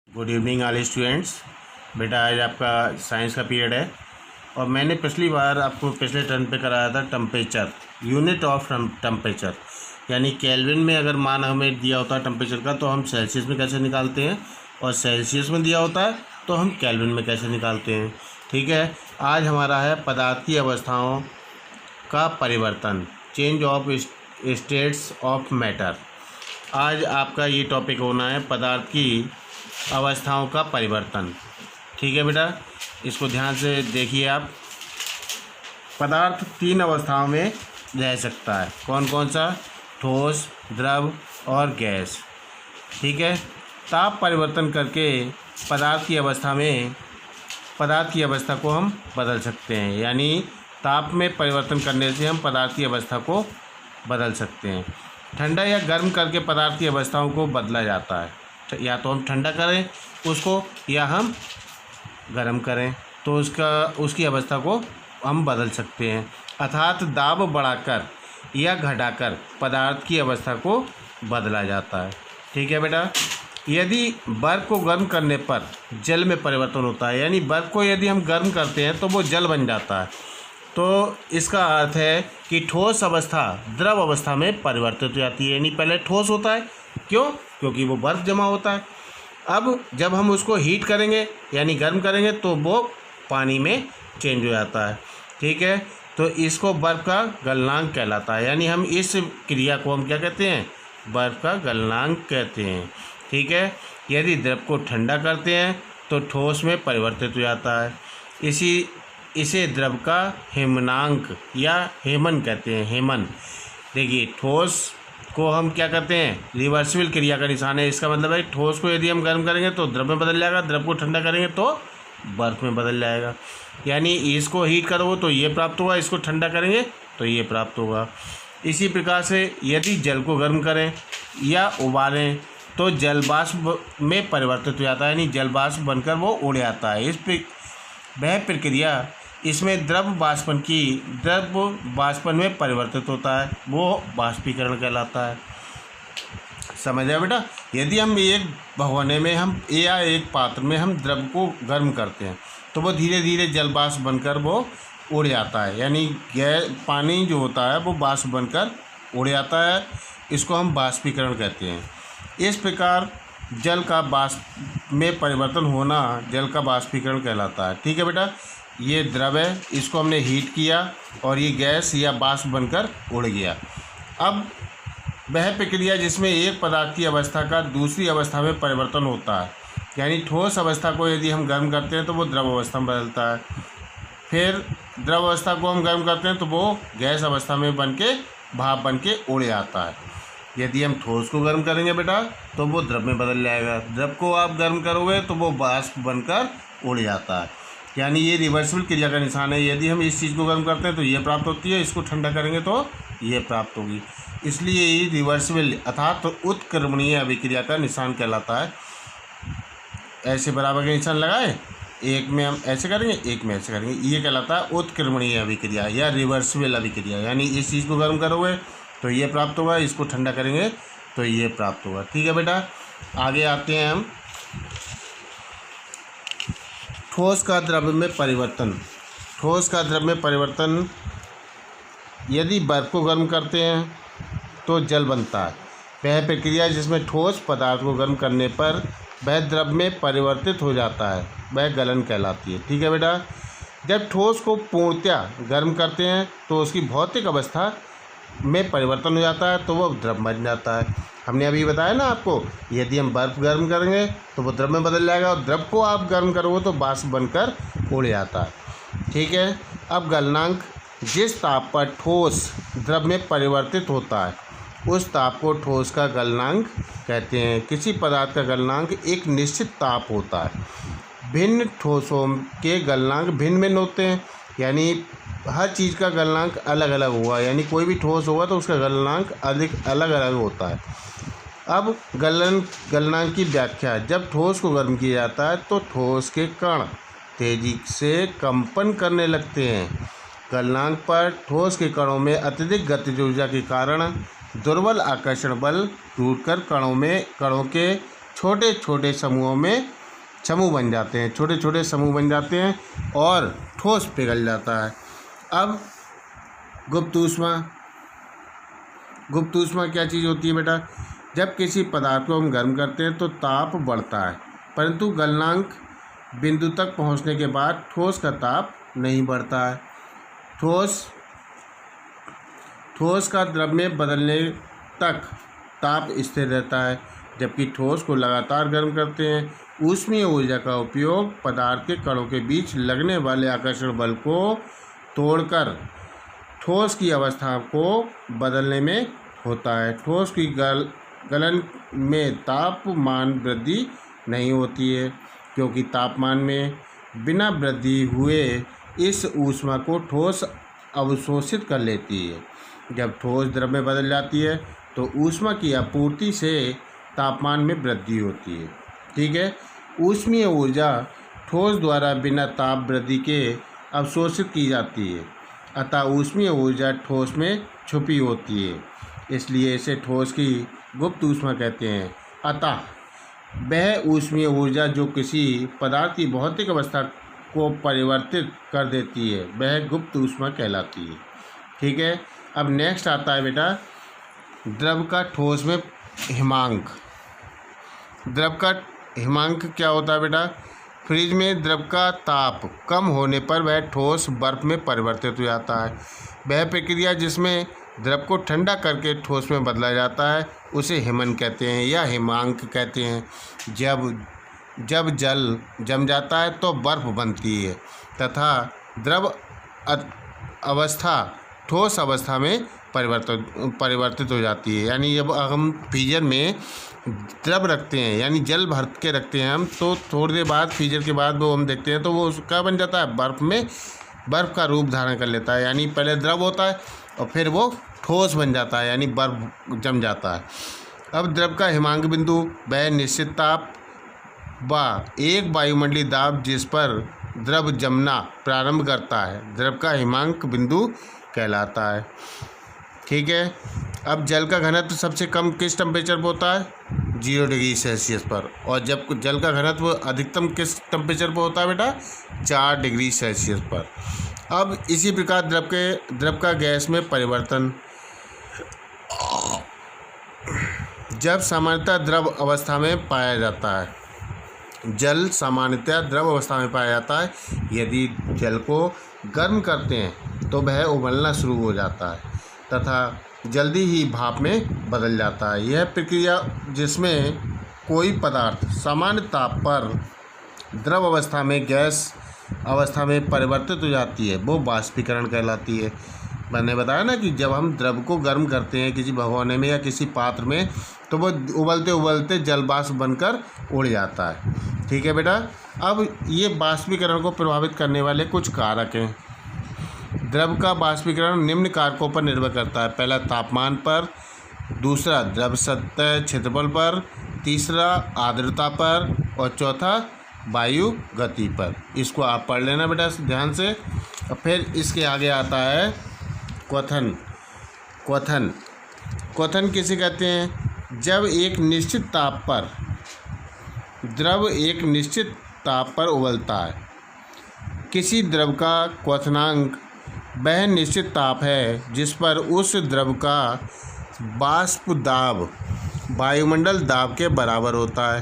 Good evening all students. बेटा आज आपका साइंस का पीरियड है और मैंने पिछली बार आपको पिछले टर्न पे कराया था टेम्परेचर, यूनिट ऑफ टेम्परेचर, यानी केल्विन में अगर मान हमें दिया होता है टेम्परेचर का तो हम सेल्सियस में कैसे निकालते हैं, और सेल्सियस में दिया होता है तो हम केल्विन में कैसे निकालते हैं। ठीक है, आज हमारा है पदार्थ की अवस्थाओं का परिवर्तन, change of states of matter. आज आपका ये टॉपिक होना है पदार्थ की अवस्थाओं का परिवर्तन। ठीक है बेटा, इसको ध्यान से देखिए आप। पदार्थ 3 अवस्थाओं में रह सकता है। कौन कौन सा? ठोस, द्रव और गैस। ठीक है, ताप परिवर्तन करके पदार्थ की अवस्था को हम बदल सकते हैं, यानी ताप में परिवर्तन करने से हम पदार्थ की अवस्था को बदल सकते हैं। ठंडा या गर्म करके पदार्थ की अवस्थाओं को बदला जाता है। या तो हम ठंडा करें उसको या हम गर्म करें तो उसकी अवस्था को हम बदल सकते हैं। अर्थात दाब बढ़ाकर या घटाकर पदार्थ की अवस्था को बदला जाता है। ठीक है बेटा, यदि बर्फ़ को गर्म करने पर जल में परिवर्तन होता है, यानी बर्फ़ को यदि हम गर्म करते हैं तो वो जल बन जाता है, तो इसका अर्थ है कि ठोस अवस्था द्रव अवस्था में परिवर्तित हो जाती है। यानी पहले ठोस होता है, क्यों? क्योंकि वो बर्फ़ जमा होता है। अब जब हम उसको हीट करेंगे यानी गर्म करेंगे तो वो पानी में चेंज हो जाता है। ठीक है, तो इसको बर्फ़ का गलनांक कहलाता है, यानी हम इस क्रिया को हम क्या कहते हैं? बर्फ़ का गलनांक कहते हैं। ठीक है, यदि द्रव को ठंडा करते हैं तो ठोस में परिवर्तित हो जाता है। इसे द्रव का हेमनांक या हेमन कहते हैं। हेमन, देखिए ठोस को हम क्या करते हैं? रिवर्सिबल क्रिया का निशान है। इसका मतलब है ठोस को यदि हम गर्म करेंगे तो द्रव में बदल जाएगा, द्रव को ठंडा करेंगे तो बर्फ़ में बदल जाएगा। यानी इसको हीट करो तो ये प्राप्त होगा, इसको ठंडा करेंगे तो ये प्राप्त होगा। इसी प्रकार से यदि जल को गर्म करें या उबालें तो जलवाष्प में परिवर्तित हो जाता है, यानी जलवाष्प बनकर वो उड़ जाता है। वह प्रक्रिया इसमें द्रव वाष्पन में परिवर्तित होता है, वो वाष्पीकरण कहलाता है। समझ आया बेटा? यदि हम एक भगोने में या एक पात्र में हम द्रव को गर्म करते हैं तो वो धीरे धीरे जलवाष्प बनकर वो उड़ जाता है, यानी पानी जो होता है वो वाष्प बनकर उड़ जाता है। इसको हम वाष्पीकरण कहते हैं। इस प्रकार जल का वाष्प में परिवर्तन होना जल का वाष्पीकरण कहलाता है। ठीक है बेटा, ये द्रव है, इसको हमने हीट किया और ये गैस या वाष्प बनकर उड़ गया। अब वह प्रक्रिया जिसमें एक पदार्थ की अवस्था का दूसरी अवस्था में परिवर्तन होता है, यानी ठोस अवस्था को यदि हम गर्म करते हैं तो वो द्रव अवस्था में बदलता है, फिर द्रव अवस्था को हम गर्म करते हैं तो वो गैस अवस्था में भाप बन के उड़ जाता है। यदि हम ठोस को गर्म करेंगे बेटा तो वो द्रव में बदल जाएगा, द्रव को आप गर्म करोगे तो वो वाष्प बनकर उड़ जाता है। यानी ये रिवर्सिबल क्रिया का निशान है। यदि हम इस चीज़ को गर्म करते हैं तो ये प्राप्त होती है, इसको ठंडा करेंगे तो ये प्राप्त होगी। इसलिए ये रिवर्सिबल अर्थात उत्क्रमणीय अभिक्रिया का निशान कहलाता है। ऐसे बराबर के निशान लगाए, एक में हम ऐसे करेंगे, एक में ऐसे करेंगे, ये कहलाता है उत्क्रमणीय अभिक्रिया या रिवर्सिबल अभिक्रिया। यानी इस चीज़ को गर्म करोगे तो ये प्राप्त होगा, इसको ठंडा करेंगे तो ये प्राप्त होगा। ठीक है बेटा, आगे आते हैं हम। ठोस का द्रव में परिवर्तन। ठोस का द्रव में परिवर्तन, यदि बर्फ़ को गर्म करते हैं तो जल बनता है। वह प्रक्रिया जिसमें ठोस पदार्थ को गर्म करने पर वह द्रव में परिवर्तित हो जाता है, वह गलन कहलाती है। ठीक है बेटा, जब ठोस को पूर्णतया गर्म करते हैं तो उसकी भौतिक अवस्था में परिवर्तन हो जाता है, तो वह द्रव बन जाता है। हमने अभी बताया ना आपको, यदि हम बर्फ़ गर्म करेंगे तो वो द्रव में बदल जाएगा, और द्रव को आप गर्म करोगे तो वाष्प बनकर उड़ जाता है। ठीक है, अब गलनांक, जिस ताप पर ठोस द्रव में परिवर्तित होता है उस ताप को ठोस का गलनांक कहते हैं। किसी पदार्थ का गलनांक एक निश्चित ताप होता है। भिन्न ठोसों के गलनांक भिन्न भिन्न होते हैं, यानी हर चीज़ का गलनांक अलग अलग होगा, यानी कोई भी ठोस होगा तो उसका गलनांक अलग अलग होता है। अब गलनांक की व्याख्या, जब ठोस को गर्म किया जाता है तो ठोस के कण तेजी से कंपन करने लगते हैं। गलनांक पर ठोस के कणों में अत्यधिक गतिज ऊर्जा के कारण दुर्बल आकर्षण बल टूटकर कणों के छोटे छोटे समूहों में समूह बन जाते हैं, छोटे छोटे समूह बन जाते हैं और ठोस पिघल जाता है। अब गुप्त ऊष्मा, गुप्त ऊष्मा क्या चीज़ होती है बेटा? जब किसी पदार्थ को हम गर्म करते हैं तो ताप बढ़ता है, परंतु गलनांक बिंदु तक पहुंचने के बाद ठोस का ताप नहीं बढ़ता है। ठोस का द्रव में बदलने तक ताप स्थिर रहता है, जबकि ठोस को लगातार गर्म करते हैं। ऊष्मीय ऊर्जा का उपयोग पदार्थ के कणों के बीच लगने वाले आकर्षण बल को तोड़कर ठोस की अवस्था को बदलने में होता है। ठोस की गलन में तापमान वृद्धि नहीं होती है, क्योंकि तापमान में बिना वृद्धि हुए इस ऊष्मा को ठोस अवशोषित कर लेती है। जब ठोस द्रव में बदल जाती है तो ऊष्मा की आपूर्ति से तापमान में वृद्धि होती है। ठीक है, ऊष्मीय ऊर्जा ठोस द्वारा बिना ताप वृद्धि के अवशोषित की जाती है, अतः ऊष्मीय ऊर्जा ठोस में छुपी होती है, इसलिए इसे ठोस की गुप्त ऊष्मा कहते हैं। अतः वह ऊष्मीय ऊर्जा जो किसी पदार्थ की भौतिक अवस्था को परिवर्तित कर देती है वह गुप्त ऊष्मा कहलाती है। ठीक है, अब नेक्स्ट आता है बेटा द्रव का ठोस में हिमांक। द्रव का हिमांक क्या होता है बेटा? फ्रिज में द्रव का ताप कम होने पर वह ठोस बर्फ में परिवर्तित हो जाता है। वह प्रक्रिया जिसमें द्रव को ठंडा करके ठोस में बदला जाता है उसे हिमन कहते हैं या हिमांक कहते हैं। जब जल जम जाता है तो बर्फ बनती है तथा द्रव अवस्था ठोस अवस्था में परिवर्तित हो जाती है। यानी जब हम फ्रीजर में द्रव रखते हैं यानी जल भर के रखते हैं हम, तो थोड़ी देर बाद फ्रीजर के बाद वो हम देखते हैं तो वो क्या बन जाता है? बर्फ़ का रूप धारण कर लेता है। यानी पहले द्रव होता है और फिर वो ठोस बन जाता है, यानी बर्फ जम जाता है। अब द्रव का हिमांक बिंदु वह निश्चित ताप व एक वायुमंडलीय दाब जिस पर द्रव जमना प्रारंभ करता है द्रव का हिमांक बिंदु कहलाता है। ठीक है, अब जल का घनत्व सबसे कम किस टेम्परेचर पर होता है? 0 डिग्री सेल्सियस पर। और जब जल का घनत्व अधिकतम किस टेम्परेचर पर होता है बेटा? 4 डिग्री सेल्सियस पर। अब इसी प्रकार द्रव का गैस में परिवर्तन। जब सामान्यतः द्रव अवस्था में पाया जाता है, जल सामान्यतः द्रव अवस्था में पाया जाता है। यदि जल को गर्म करते हैं तो वह उबलना शुरू हो जाता है तथा जल्दी ही भाप में बदल जाता है। यह प्रक्रिया जिसमें कोई पदार्थ सामान्य ताप पर द्रव अवस्था में गैस अवस्था में परिवर्तित हो जाती है वो वाष्पीकरण कहलाती है। मैंने बताया ना कि जब हम द्रव को गर्म करते हैं किसी भगोने में या किसी पात्र में तो वो उबलते उबलते जल वाष्प बनकर उड़ जाता है। ठीक है बेटा, अब ये वाष्पीकरण को प्रभावित करने वाले कुछ कारक हैं। द्रव का वाष्पीकरण निम्न कारकों पर निर्भर करता है। पहला तापमान पर, दूसरा द्रव सतह क्षेत्रफल पर, तीसरा आर्द्रता पर और चौथा वायु गति पर। इसको आप पढ़ लेना बेटा ध्यान से। और फिर इसके आगे आता है क्वथन। क्वथन किसे कहते हैं? जब एक निश्चित ताप पर द्रव एक निश्चित ताप पर उबलता है। किसी द्रव का क्वथनांक वह निश्चित ताप है जिस पर उस द्रव का वाष्प दाब वायुमंडल दाब के बराबर होता है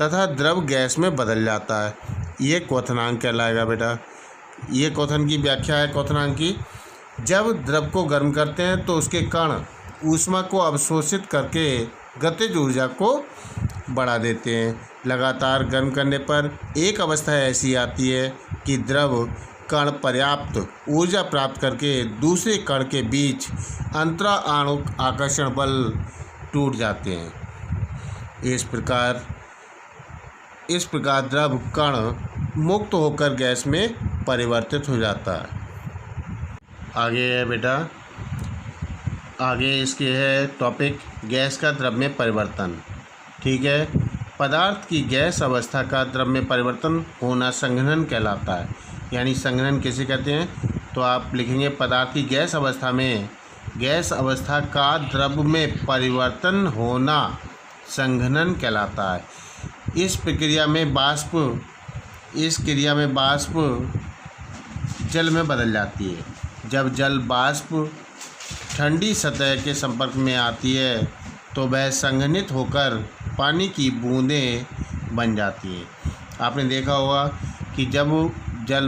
तथा द्रव गैस में बदल जाता है। ये क्वथनांक कहलाएगा बेटा। ये क्वथन की व्याख्या है क्वथनांक की। जब द्रव को गर्म करते हैं तो उसके कण ऊष्मा को अवशोषित करके गतिज ऊर्जा को बढ़ा देते हैं। लगातार गर्म करने पर एक अवस्था ऐसी आती है कि द्रव कण पर्याप्त ऊर्जा प्राप्त करके दूसरे कण के बीच अंतराणुक आकर्षण बल टूट जाते हैं। इस प्रकार द्रव कण मुक्त होकर गैस में परिवर्तित हो जाता है। आगे है बेटा, आगे इसके है टॉपिक गैस का द्रव में परिवर्तन। ठीक है, पदार्थ की गैस अवस्था का द्रव में परिवर्तन होना संघनन कहलाता है। यानी संघनन किसे कहते हैं? तो आप लिखेंगे पदार्थ की गैस अवस्था का द्रव में परिवर्तन होना संघनन कहलाता है। इस क्रिया में बाष्प जल में बदल जाती है। जब जल बाष्प ठंडी सतह के संपर्क में आती है तो वह संघनित होकर पानी की बूंदें बन जाती हैं। आपने देखा होगा कि जब जल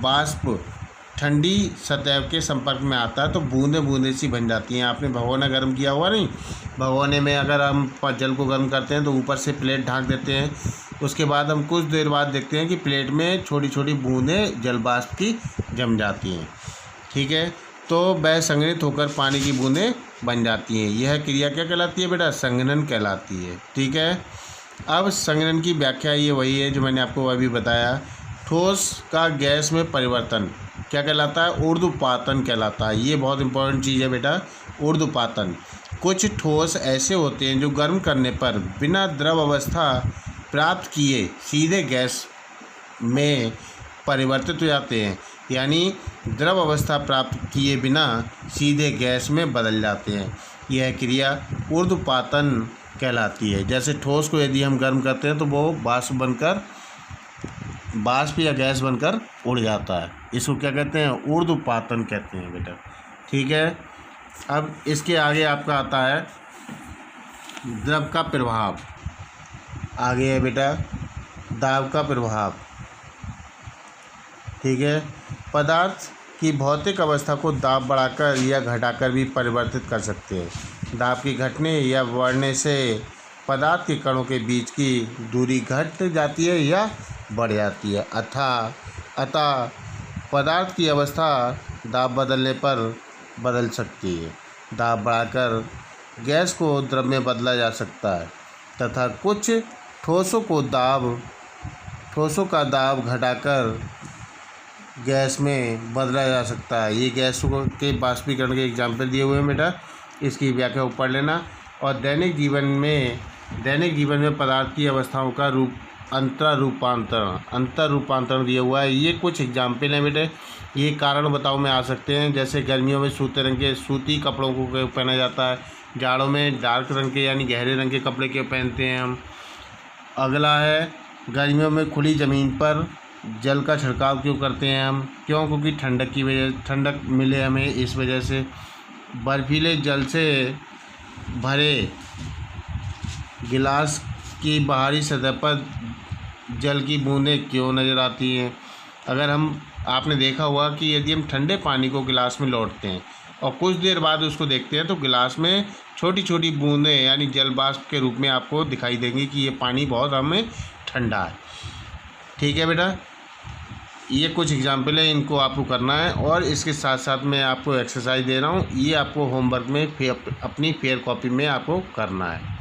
बाष्प ठंडी सतह के संपर्क में आता है तो बूंदे बूंदे सी बन जाती हैं। आपने भगोना गर्म किया हुआ नहीं, भगोने में अगर हम जल को गर्म करते हैं तो ऊपर से प्लेट ढक देते हैं, उसके बाद हम कुछ देर बाद देखते हैं कि प्लेट में छोटी छोटी बूंदें जल बाष्प की जम जाती हैं। ठीक है, तो वह संघनित होकर पानी की बूंदें बन जाती हैं। यह क्रिया क्या कहलाती है बेटा? संघनन कहलाती है। ठीक है, अब संघनन की व्याख्या ये वही है जो मैंने आपको अभी बताया। ठोस का गैस में परिवर्तन क्या कहलाता है? ऊर्ध्वपातन कहलाता है। ये बहुत इंपॉर्टेंट चीज़ है बेटा, ऊर्ध्वपातन। कुछ ठोस ऐसे होते हैं जो गर्म करने पर बिना द्रव अवस्था प्राप्त किए सीधे गैस में परिवर्तित हो जाते हैं, यानी द्रव अवस्था प्राप्त किए बिना सीधे गैस में बदल जाते हैं। यह क्रिया ऊर्ध्वपातन कहलाती है। जैसे ठोस को यदि हम गर्म करते हैं तो वो बाष्प या गैस बनकर उड़ जाता है। इसको क्या कहते हैं? ऊर्ध्वपातन कहते हैं बेटा। ठीक है, अब इसके आगे आपका आता है द्रव का प्रभाव। आगे है बेटा दाब का प्रभाव। ठीक है, पदार्थ की भौतिक अवस्था को दाब बढ़ाकर या घटाकर भी परिवर्तित कर सकते हैं। दाब की घटने या बढ़ने से पदार्थ के कणों के बीच की दूरी घट जाती है या बढ़ जाती है। अतः पदार्थ की अवस्था दाब बदलने पर बदल सकती है। दाब बढ़ाकर गैस को द्रव में बदला जा सकता है तथा कुछ ठोसों का दाब घटाकर गैस में बदला जा सकता है। ये गैसों के बाष्पीकरण के एग्जाम्पल दिए हुए हैं बेटा, इसकी व्याख्या को पढ़ लेना। और दैनिक जीवन में पदार्थ की अवस्थाओं का अंतर रूपांतरण दिया हुआ है। ये कुछ एग्जाम्पल हैं बेटे। ये कारण बताओ में आ सकते हैं, जैसे गर्मियों में सूती कपड़ों को पहना जाता है, जाड़ों में डार्क रंग के यानी गहरे रंग के कपड़े के पहनते हैं हम। अगला है गर्मियों में खुली ज़मीन पर जल का छिड़काव क्यों करते हैं हम? क्योंकि ठंडक मिले हमें, इस वजह से। बर्फीले जल से भरे गिलास की बाहरी सतह पर जल की बूंदें क्यों नज़र आती हैं? आपने देखा होगा कि यदि हम ठंडे पानी को गिलास में लौटते हैं और कुछ देर बाद उसको देखते हैं तो गिलास में छोटी छोटी बूंदें यानी जल बाष्प के रूप में आपको दिखाई देंगी कि ये पानी बहुत हमें ठंडा है। ठीक है बेटा, ये कुछ एग्जाम्पल है, इनको आपको करना है। और इसके साथ साथ मैं आपको एक्सरसाइज दे रहा हूँ, ये आपको होमवर्क में अपनी फेयर कॉपी में आपको करना है।